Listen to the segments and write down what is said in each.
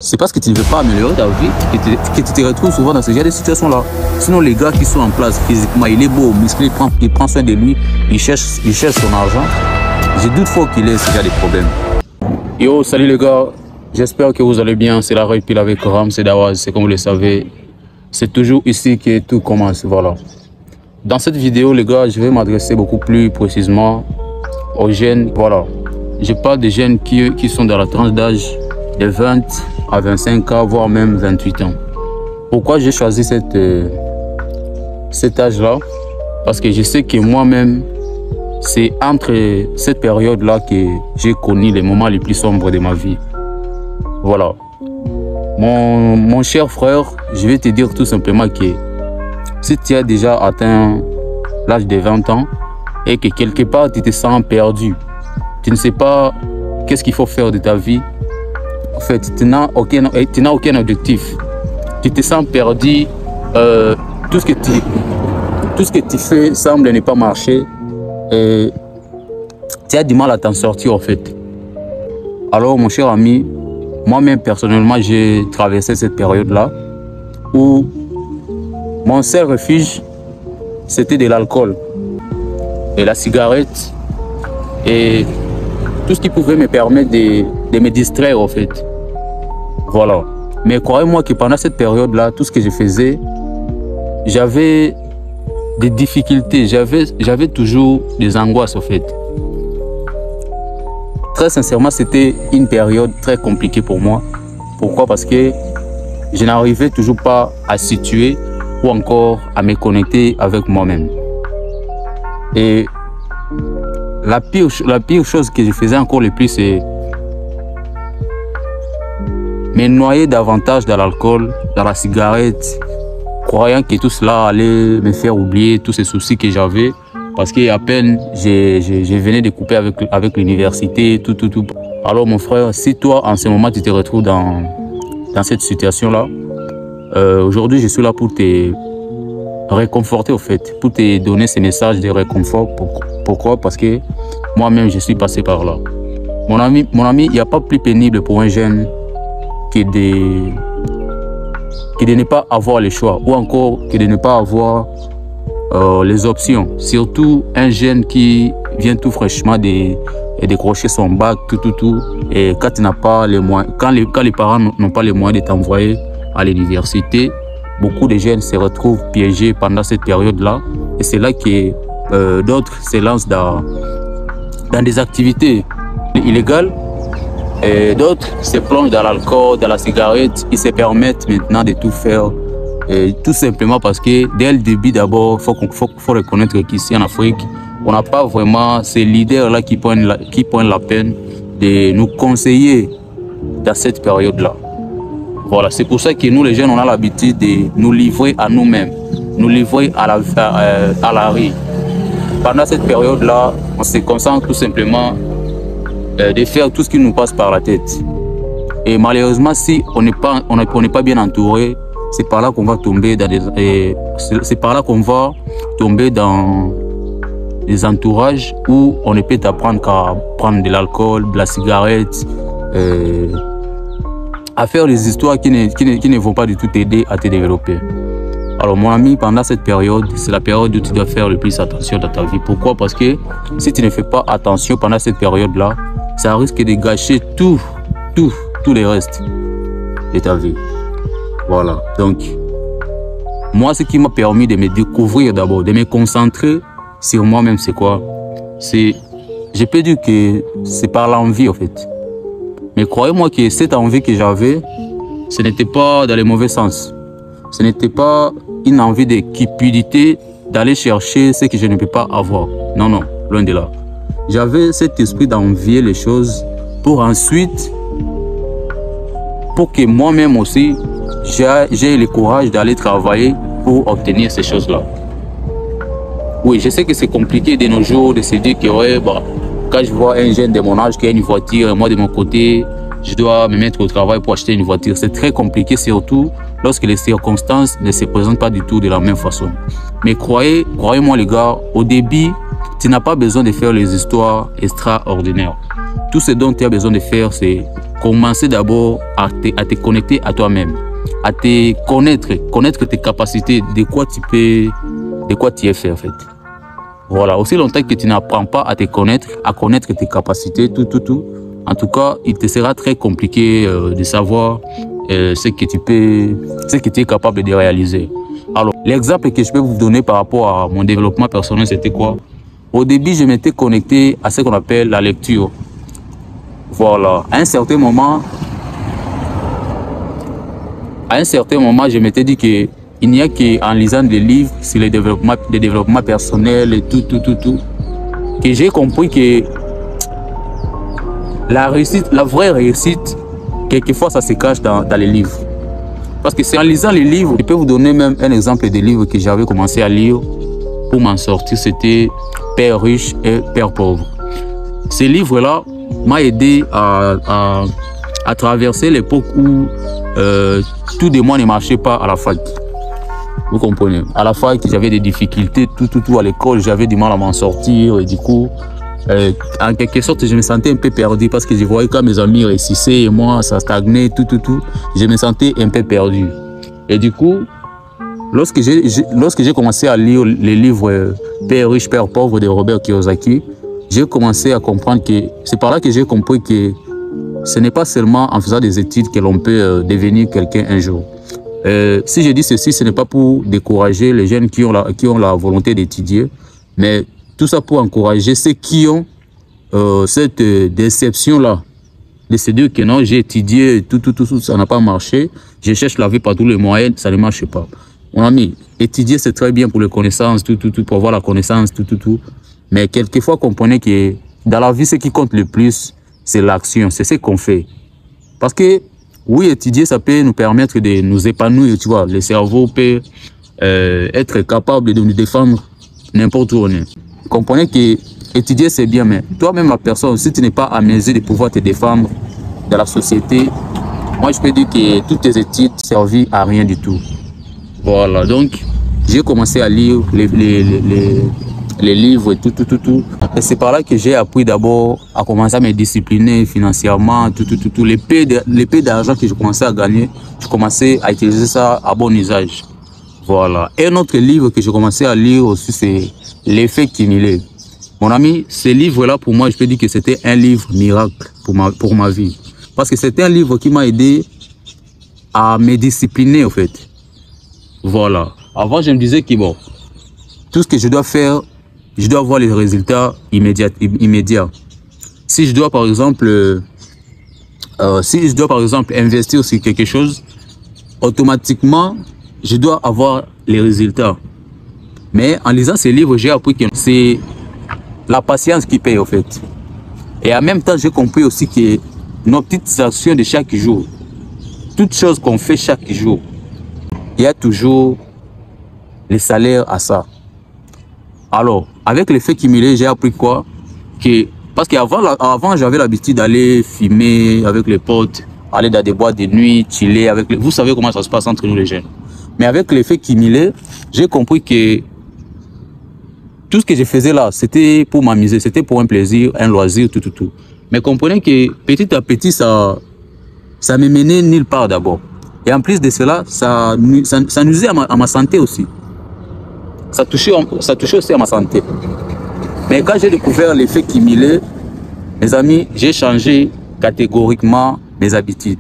C'est parce que tu ne veux pas améliorer ta vie que tu te retrouves souvent dans ce genre de situations-là. Sinon, les gars qui sont en place physiquement, il est beau, musclé, il prend soin de lui, il cherche son argent. J'ai doute fort qu'il ait ce genre de problèmes. Yo, salut les gars, j'espère que vous allez bien. C'est la Red Pill avec Ram, c'est Dawaz, c'est comme vous le savez. C'est toujours ici que tout commence, voilà. Dans cette vidéo, les gars, je vais m'adresser beaucoup plus précisément aux jeunes, voilà. Je parle des jeunes qui sont dans la tranche d'âge de 20 à 25 ans, voire même 28 ans. Pourquoi j'ai choisi cet âge-là? Parce que je sais que moi-même, c'est entre cette période-là que j'ai connu les moments les plus sombres de ma vie. Voilà. Mon cher frère, je vais te dire tout simplement que si tu as déjà atteint l'âge de 20 ans et que quelque part tu te sens perdu, tu ne sais pas qu'est-ce qu'il faut faire de ta vie, en fait, tu n'as aucun objectif. Tu te sens perdu. Tout ce que tu fais semble ne pas marcher. Et tu as du mal à t'en sortir, en fait. Alors, mon cher ami, moi-même, personnellement, j'ai traversé cette période-là où mon seul refuge, c'était de l'alcool et la cigarette et tout ce qui pouvait me permettre de me distraire, en fait. Voilà. Mais croyez-moi que pendant cette période-là, tout ce que je faisais, j'avais des difficultés, j'avais toujours des angoisses, en fait. Très sincèrement, c'était une période très compliquée pour moi. Pourquoi? Parce que je n'arrivais toujours pas à situer ou encore à me connecter avec moi-même. Et la pire chose que je faisais encore le plus, c'est me noyer davantage dans l'alcool, dans la cigarette, croyant que tout cela allait me faire oublier tous ces soucis que j'avais. Parce qu'à peine je venais de couper avec l'université, tout. Alors mon frère, si toi en ce moment tu te retrouves dans cette situation-là, aujourd'hui je suis là pour te réconforter, au fait, pour te donner ces messages de réconfort. Pourquoi? Parce que moi-même je suis passé par là. Mon ami, il n'y a pas plus pénible pour un jeune que de ne pas avoir le choix, ou encore que de ne pas avoir les options. Surtout un jeune qui vient tout fraîchement de décrocher son bac, tout. Et quand tu n'as pas les moyens, quand les parents n'ont pas les moyens de t'envoyer à l'université, beaucoup de jeunes se retrouvent piégés pendant cette période-là. Et c'est là que d'autres se lancent dans des activités illégales. Et d'autres se plongent dans l'alcool, dans la cigarette. Ils se permettent maintenant de tout faire. Et tout simplement parce que dès le début, d'abord, faut reconnaître qu'ici en Afrique, on n'a pas vraiment ces leaders-là qui prennent la peine de nous conseiller dans cette période-là. Voilà, c'est pour ça que nous, les jeunes, on a l'habitude de nous livrer à nous-mêmes, nous livrer à la rue. Pendant cette période-là, on se concentre tout simplement de faire tout ce qui nous passe par la tête. Et malheureusement, si on n'est pas bien entouré, c'est par là qu'on va tomber dans des entourages où on ne peut t'apprendre qu'à prendre de l'alcool, de la cigarette, à faire des histoires qui ne vont pas du tout t'aider à te développer. Alors mon ami, pendant cette période, c'est la période où tu dois faire le plus attention dans ta vie. Pourquoi? Parce que si tu ne fais pas attention pendant cette période-là, ça risque de gâcher tout le reste de ta vie. Voilà. Donc, moi, ce qui m'a permis de me découvrir d'abord, de me concentrer sur moi-même, c'est quoi? Je peux dire que c'est par l'envie, en fait. Mais croyez-moi que cette envie que j'avais, ce n'était pas dans le mauvais sens. Ce n'était pas une envie de cupidité d'aller chercher ce que je ne peux pas avoir. Non, loin de là. J'avais cet esprit d'envier les choses pour ensuite, pour que moi-même aussi, j'ai le courage d'aller travailler pour obtenir ces choses-là. Oui, je sais que c'est compliqué de nos jours de se dire que ouais, quand je vois un jeune de mon âge qui a une voiture, moi de mon côté, je dois me mettre au travail pour acheter une voiture. C'est très compliqué, surtout lorsque les circonstances ne se présentent pas du tout de la même façon. Mais croyez-moi les gars, au début, tu n'as pas besoin de faire les histoires extraordinaires. Tout ce dont tu as besoin de faire, c'est commencer d'abord à te connecter à toi-même, à te connaître tes capacités, de quoi tu es fait en fait. Voilà, aussi longtemps que tu n'apprends pas à te connaître, à connaître tes capacités, tout, en tout cas, il te sera très compliqué de savoir ce que tu es capable de réaliser. Alors, l'exemple que je peux vous donner par rapport à mon développement personnel, c'était quoi? Au début, je m'étais connecté à ce qu'on appelle la lecture. Voilà, à un certain moment, je m'étais dit que il n'y a qu'en lisant des livres sur le développement personnel et tout, que j'ai compris que la vraie réussite, quelquefois, ça se cache dans les livres. Parce que c'est en lisant les livres, je peux vous donner même un exemple des livres que j'avais commencé à lire pour m'en sortir. C'était Père riche et Père pauvre. Ces livres-là m'ont aidé à traverser l'époque où tout de moi ne marchait pas à la fac. Vous comprenez? À la fac, j'avais des difficultés, tout à l'école, j'avais du mal à m'en sortir. Et du coup, en quelque sorte, je me sentais un peu perdu parce que je voyais quand mes amis réussissaient et moi, ça stagnait, tout. Je me sentais un peu perdu. Et du coup, lorsque j'ai commencé à lire les livres Père riche, Père pauvre de Robert Kiyosaki, j'ai commencé à comprendre que c'est par là que j'ai compris que ce n'est pas seulement en faisant des études que l'on peut devenir quelqu'un un jour. Si je dis ceci, ce n'est pas pour décourager les jeunes qui ont la volonté d'étudier, mais tout ça pour encourager ceux qui ont cette déception-là, de se dire que non, j'ai étudié, tout, ça n'a pas marché, je cherche la vie par tous les moyens, ça ne marche pas. Mon ami, étudier c'est très bien pour les connaissances, tout, pour avoir la connaissance, tout. Mais quelquefois, comprenez que dans la vie, ce qui compte le plus, c'est l'action, c'est ce qu'on fait. Parce que, oui, étudier, ça peut nous permettre de nous épanouir, tu vois. Le cerveau peut être capable de nous défendre n'importe où on est. Comprenez que étudier, c'est bien, mais toi-même, la personne, si tu n'es pas à mesure de pouvoir te défendre dans la société, moi, je peux dire que toutes tes études ne servent à rien du tout. Voilà, donc, j'ai commencé à lire les livres et tout. Et c'est par là que j'ai appris d'abord à commencer à me discipliner financièrement, tout. L'épée d'argent que je commençais à gagner, je commençais à utiliser ça à bon usage. Voilà. Et un autre livre que j'ai commencé à lire aussi, c'est L'effet cumulé. Mon ami, ce livre-là, pour moi, je peux dire que c'était un livre miracle pour ma vie. Parce que c'était un livre qui m'a aidé à me discipliner, en fait. Voilà. Avant, je me disais que bon, tout ce que je dois faire, je dois avoir les résultats immédiats. Si je dois, par exemple, investir sur quelque chose, automatiquement, je dois avoir les résultats. Mais en lisant ces livres, j'ai appris que c'est la patience qui paye, en fait. Et en même temps, j'ai compris aussi que nos petites actions de chaque jour, toutes choses qu'on fait chaque jour, il y a toujours les salaires à ça. Alors, avec l'effet cumulé, j'ai appris quoi? Parce qu'avant, j'avais l'habitude d'aller fumer avec les potes, aller dans des boîtes de nuit, chiller avec les... Vous savez comment ça se passe entre nous les jeunes. Mais avec l'effet cumulé, j'ai compris que tout ce que je faisais là, c'était pour m'amuser, c'était pour un plaisir, un loisir, tout. Mais comprenez que petit à petit, ça me menait nulle part d'abord. Et en plus de cela, ça nuisait à ma santé aussi. Ça touchait aussi à ma santé. Mais quand j'ai découvert l'effet cumulé, mes amis, j'ai changé catégoriquement mes habitudes.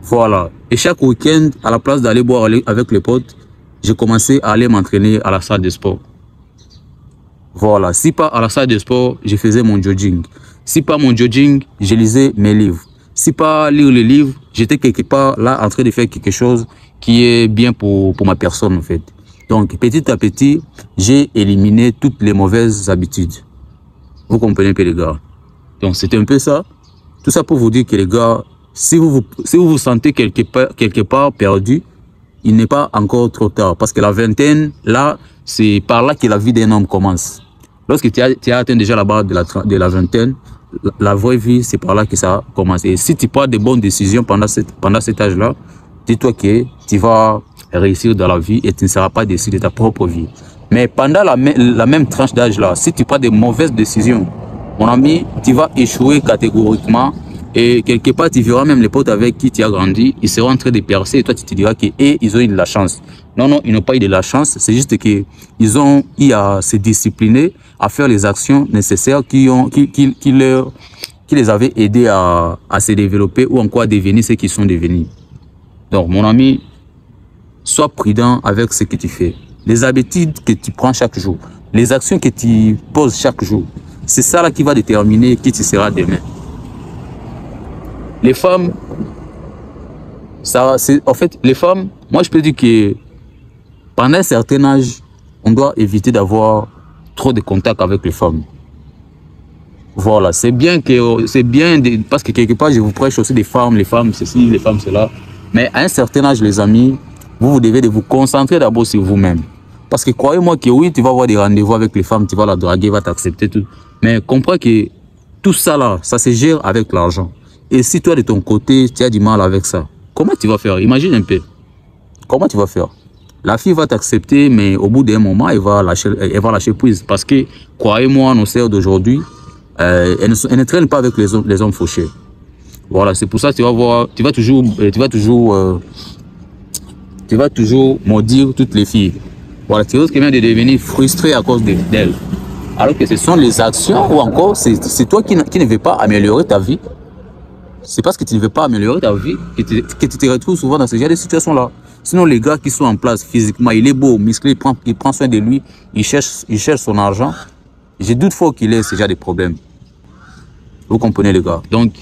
Voilà. Et chaque week-end, à la place d'aller boire avec les potes, j'ai commencé à aller m'entraîner à la salle de sport. Voilà. Si pas à la salle de sport, je faisais mon jogging. Si pas mon jogging, je lisais mes livres. Si pas lire les livres, j'étais quelque part là en train de faire quelque chose qui est bien pour ma personne en fait. Donc petit à petit, j'ai éliminé toutes les mauvaises habitudes. Vous comprenez un peu les gars. Donc c'était un peu ça. Tout ça pour vous dire que les gars, si vous vous sentez quelque part perdu, il n'est pas encore trop tard. Parce que la vingtaine, là, c'est par là que la vie d'un homme commence. Lorsque tu as atteint déjà la barre de la vingtaine, la vraie vie, c'est par là que ça commence. Et si tu prends de bonnes décisions pendant cet âge-là, dis-toi que tu vas réussir dans la vie et tu ne seras pas déçu de ta propre vie. Mais pendant la même tranche d'âge-là, si tu prends de mauvaises décisions, mon ami, tu vas échouer catégoriquement Et quelque part, tu verras même les potes avec qui tu as grandi, ils seront en train de percer et toi, tu te diras qu'ils ont eu de la chance. Non, non, ils n'ont pas eu de la chance. C'est juste qu'ils ont eu à se discipliner, à faire les actions nécessaires qui les avaient aidés à se développer ou encore à devenir ce qu'ils sont devenus. Donc, mon ami, sois prudent avec ce que tu fais. Les habitudes que tu prends chaque jour, les actions que tu poses chaque jour, c'est ça là qui va déterminer qui tu seras demain. Les femmes, en fait, les femmes, moi je peux dire que pendant un certain âge, on doit éviter d'avoir trop de contact avec les femmes. Voilà, c'est bien parce que quelque part je vous prêche aussi des femmes, les femmes ceci, les femmes cela. Mais à un certain âge, les amis, vous devez de vous concentrer d'abord sur vous-même. Parce que croyez-moi que oui, tu vas avoir des rendez-vous avec les femmes, tu vas la draguer, va t'accepter tout. Mais comprends que tout ça là, ça se gère avec l'argent. Et si toi, de ton côté, tu as du mal avec ça, comment tu vas faire? Imagine un peu. Comment tu vas faire? La fille va t'accepter, mais au bout d'un moment, elle va lâcher prise. Parce que, croyez-moi, nos sœurs d'aujourd'hui, elles ne traînent pas avec les hommes fauchés. Voilà, c'est pour ça que tu vas voir, tu vas toujours maudire toutes les filles. Voilà, tu risques même de devenir frustré à cause d'elles. Alors que ce sont les actions ou encore, c'est toi qui ne veux pas améliorer ta vie. C'est parce que tu ne veux pas améliorer ta vie que tu te retrouves souvent dans ce genre de situation-là. Sinon, les gars qui sont en place physiquement, il est beau, musclé, il prend soin de lui, il cherche son argent. Je doute fort qu'il ait ce genre de problème. Vous comprenez, les gars? Donc,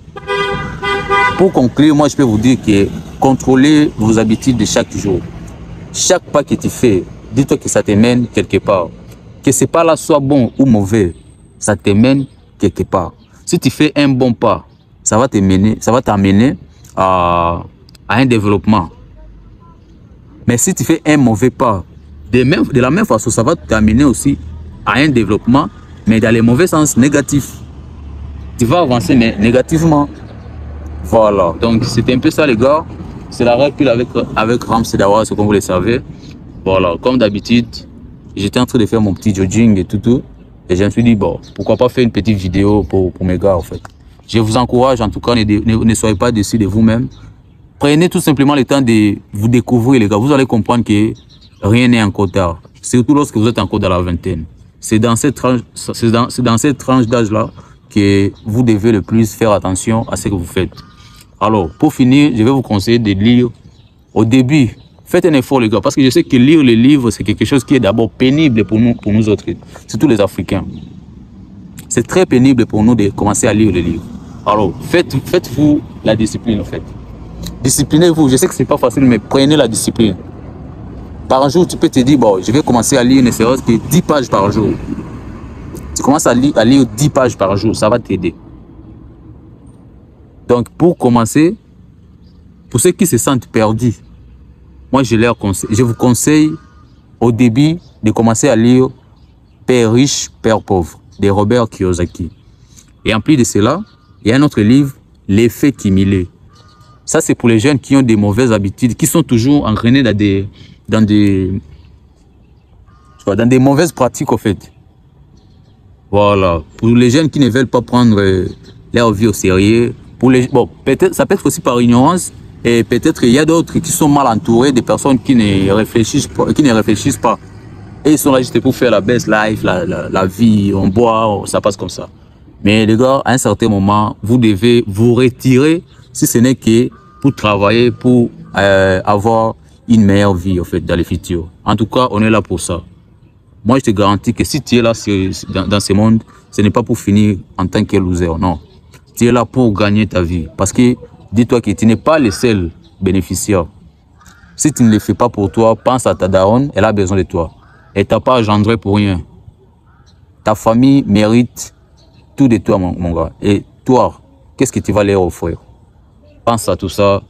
pour conclure, moi, je peux vous dire que contrôlez vos habitudes de chaque jour. Chaque pas que tu fais, dis-toi que ça te mène quelque part. Que ce pas là soit bon ou mauvais, ça te mène quelque part. Si tu fais un bon pas, ça va t'amener à un développement. Mais si tu fais un mauvais pas, de la même façon, ça va t'amener aussi à un développement, mais dans les mauvais sens négatifs. Tu vas avancer, mais négativement. Voilà, donc c'était un peu ça, les gars. C'est la règle avec Ramsey Dawa, comme vous le savez. Voilà, comme d'habitude, j'étais en train de faire mon petit jogging et tout. Et je me suis dit, bon, pourquoi pas faire une petite vidéo pour mes gars, en fait. Je vous encourage, en tout cas, ne soyez pas déçus de vous-même. Prenez tout simplement le temps de vous découvrir, les gars. Vous allez comprendre que rien n'est encore tard. Surtout lorsque vous êtes encore dans la vingtaine. C'est dans cette tranche d'âge-là que vous devez le plus faire attention à ce que vous faites. Alors, pour finir, je vais vous conseiller de lire au début. Faites un effort, les gars, parce que je sais que lire les livres, c'est quelque chose qui est d'abord pénible pour nous autres, surtout les Africains. C'est très pénible pour nous de commencer à lire les livres. Alors, faites-vous la discipline, en fait. Disciplinez-vous. Je sais que c'est pas facile, mais prenez la discipline. Par jour, tu peux te dire, bon, je vais commencer à lire ne serait-ce que 10 pages par jour. Tu commences à lire 10 pages par jour, ça va t'aider. Donc, pour commencer, pour ceux qui se sentent perdus, moi, je vous conseille au début de commencer à lire Père riche, Père pauvre, de Robert Kiyosaki. Et en plus de cela, il y a un autre livre, L'effet cumulé. Ça, c'est pour les jeunes qui ont des mauvaises habitudes, qui sont toujours entraînés dans des mauvaises pratiques, en fait. Voilà. Pour les jeunes qui ne veulent pas prendre leur vie au sérieux, bon, peut-être, ça peut être aussi par ignorance, et peut-être il y a d'autres qui sont mal entourés, des personnes qui ne réfléchissent pas. Et ils sont là juste pour faire la best life, la vie, on boit, ça passe comme ça. Mais les gars, à un certain moment, vous devez vous retirer, si ce n'est que pour travailler, pour avoir une meilleure vie, en fait, dans le futur. En tout cas, on est là pour ça. Moi, je te garantis que si tu es là dans ce monde, ce n'est pas pour finir en tant que loser, non. Tu es là pour gagner ta vie. Parce que, dis-toi que tu n'es pas le seul bénéficiaire. Si tu ne le fais pas pour toi, pense à ta daronne, elle a besoin de toi. Elle t'a pas engendré pour rien. Ta famille mérite tout de toi, mon gars. Et toi, qu'est-ce que tu vas leur offrir? Pense à tout ça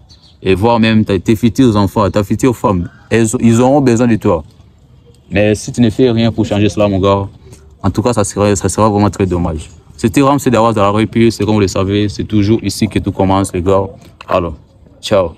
et voir même tes futurs enfants, ta future femme. Ils auront besoin de toi. Mais si tu ne fais rien pour changer cela, mon gars, en tout cas, ça sera vraiment très dommage. C'était Ramsey Dawa de la République, c'est comme vous le savez, c'est toujours ici que tout commence, les gars. Alors, ciao.